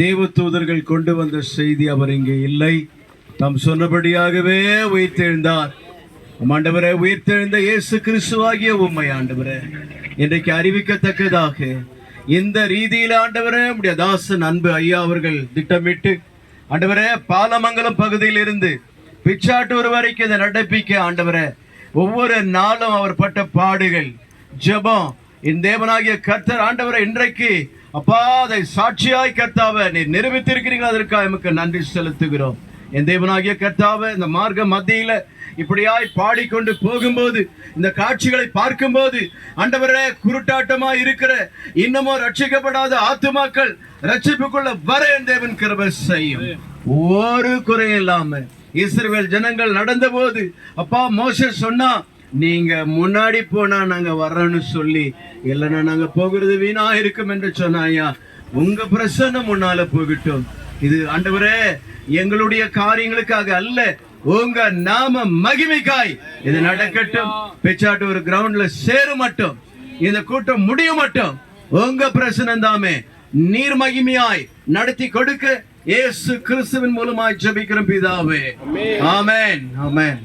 தேவ தூதர்கள் கொண்டு வந்த செய்தி அவர் இங்கே இல்லை. தாம் சொன்னபடியாகவே உயிர்த்தெழுந்தார். ஆண்டவரே, உயிர்த்தெழுந்த இயேசு கிறிஸ்துவாகிய உம்மை ஆண்டவரே இன்றைக்கு அறிவிக்கத்தக்கதாக இந்த ரீதியில் ஆண்டவரே உம்முடைய தாசன் அன்பு ஐயா அவர்கள் திட்டமிட்டு ஆண்டவரே பாலமங்கலம் பகுதியில் இருந்து பிச்சாட்டூர் வரைக்கும் இதை நடப்பிக்க ஆண்டவரே ஒவ்வொரு நாளும் அவர் பட்ட பாடுகள் ஜெபம் என் தேவனாகிய கர்த்தர் ஆண்டவரை இன்றைக்கு அப்பா அதை சாட்சியாய் கர்த்தாவை நீர் நிரூபித்திருக்கிறீர்கள். அதற்காக எமக்கு நன்றி செலுத்துகிறோம். என் தேவனாகிய கர்த்தாவை இந்த மார்க்க மத்தியில இப்படியாய் பாடிக்கொண்டு போகும்போது இந்த காட்சிகளை பார்க்கும்போது ஆண்டவரே குருட்டாட்டமாய் இருக்கிற இன்னமும் ரட்சிக்கப்படாத ஆத்துமாக்கள் ரட்சிப்புக்குள்ள வர என் தேவன் கிருபை செய்யும். ஒரு குறையும் இல்லாம இஸ்ரவேல் ஜனங்கள் நடந்த போது அப்பா மோசே சொன்னா நீங்க முன்னாடி போனா நாங்க வர்றோம்னு சொல்லி, இல்லைன்னா நாங்க போகிறது வீணா இருக்கும் என்று சொன்னாயா. உங்க பிரசன்னம் முன்னால போகட்டும். இது ஆண்டவரே எங்களுடைய காரியங்களுக்காக அல்ல, உங்க நாம மகிமைக்காய் இது நடக்கட்டும். பிச்சாட்டு ஒரு கிரவுண்ட்ல சேரும் மட்டும், இந்த கூட்டம் முடியும் மட்டும் உங்க பிரசன்னம் தாமே நீர் மகிமையாய் நடத்தி கொடுக்க இயேசு கிறிஸ்துவின் மூலமாய் ஜெபிக்கிறோம் பிதாவே. ஆமென், ஆமென்.